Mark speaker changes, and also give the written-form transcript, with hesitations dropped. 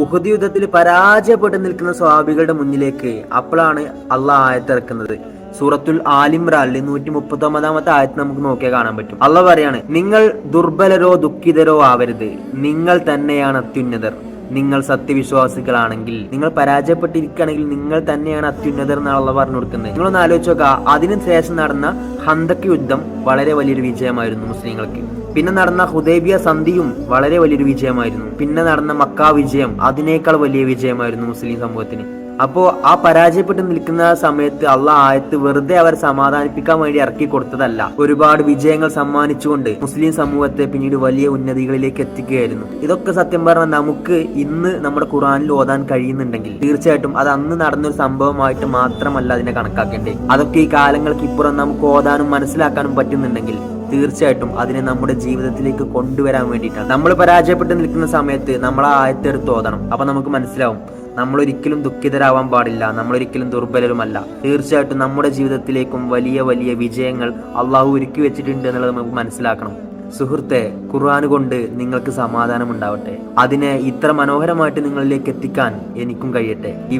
Speaker 1: ഉഹദ് യുദ്ധത്തിൽ പരാജയപ്പെട്ട് നിൽക്കുന്ന സ്വഹാബികളുടെ മുന്നിലേക്ക് അപ്പോഴാണ് അള്ളാഹ് ആയത്തിറക്കുന്നത്. സൂറത്തുൽ ആലിമ്രാനിൽ 139 ആയത്ത് നമുക്ക് നോക്കിയാൽ കാണാൻ പറ്റും. അള്ളാഹ് പറയാണ്, നിങ്ങൾ ദുർബലരോ ദുഃഖിതരോ ആവരുത്, നിങ്ങൾ തന്നെയാണ് അത്യുന്നതർ. നിങ്ങൾ സത്യവിശ്വാസികളാണെങ്കിൽ, നിങ്ങൾ പരാജയപ്പെട്ടിരിക്കുകയാണെങ്കിൽ നിങ്ങൾ തന്നെയാണ് അത്യുന്നതർ എന്നാണ് അള്ളാഹ് പറഞ്ഞു കൊടുക്കുന്നത്. നിങ്ങളൊന്ന് ആലോചിച്ച് നോക്കുക, അതിനു ശേഷം നടന്ന ഹന്തക്ക് യുദ്ധം വളരെ വലിയൊരു വിജയമായിരുന്നു മുസ്ലിങ്ങൾക്ക്. പിന്നെ നടന്ന ഹുദൈബിയ സന്ധിയും വളരെ വലിയൊരു വിജയമായിരുന്നു. പിന്നെ നടന്ന മക്ക വിജയം അതിനേക്കാൾ വലിയ വിജയമായിരുന്നു മുസ്ലിം സമൂഹത്തിന്. അപ്പോ ആ പരാജയപ്പെട്ട് നിൽക്കുന്ന സമയത്ത് അള്ളാഹ് ആയത്ത് വെറുതെ അവരെ സമാധാനിപ്പിക്കാൻ വേണ്ടി ഇറക്കി കൊടുത്തതല്ല, ഒരുപാട് വിജയങ്ങൾ സമ്മാനിച്ചുകൊണ്ട് മുസ്ലിം സമൂഹത്തെ പിന്നീട് വലിയ ഉന്നതികളിലേക്ക് എത്തിക്കുകയായിരുന്നു. ഇതൊക്കെ സത്യം പറഞ്ഞാൽ നമുക്ക് ഇന്ന് നമ്മുടെ ഖുർആനിൽ ഓതാൻ കഴിയുന്നുണ്ടെങ്കിൽ തീർച്ചയായിട്ടും അത് അന്ന് നടന്നൊരു സംഭവമായിട്ട് മാത്രമല്ല അതിനെ കണക്കാക്കേണ്ടത്. അതൊക്കെ ഈ കാലങ്ങൾക്ക് ഇപ്പുറം നമുക്ക് ഓതാനും മനസ്സിലാക്കാനും പറ്റുന്നുണ്ടെങ്കിൽ തീർച്ചയായിട്ടും അതിനെ നമ്മുടെ ജീവിതത്തിലേക്ക് കൊണ്ടുവരാൻ വേണ്ടിയിട്ടാണ്. നമ്മൾ പരാജയപ്പെട്ട് നിൽക്കുന്ന സമയത്ത് നമ്മൾ ആ ആയത്തെടുത്ത് ഓതണം. അപ്പൊ നമുക്ക് മനസ്സിലാവും, നമ്മളൊരിക്കലും ദുഃഖിതരാവാൻ പാടില്ല, നമ്മളൊരിക്കലും ദുർബലരുമല്ല. തീർച്ചയായിട്ടും നമ്മുടെ ജീവിതത്തിലേക്കും വലിയ വലിയ വിജയങ്ങൾ അള്ളാഹു ഒരുക്കി വെച്ചിട്ടുണ്ട് എന്നുള്ളത് നമുക്ക് മനസ്സിലാക്കണം. സുഹൃത്തെ, ഖുർആൻ കൊണ്ട് നിങ്ങൾക്ക് സമാധാനം ഉണ്ടാവട്ടെ. അതിനെ ഇത്ര മനോഹരമായിട്ട് നിങ്ങളിലേക്ക് എത്തിക്കാൻ എനിക്കും കഴിയട്ടെ.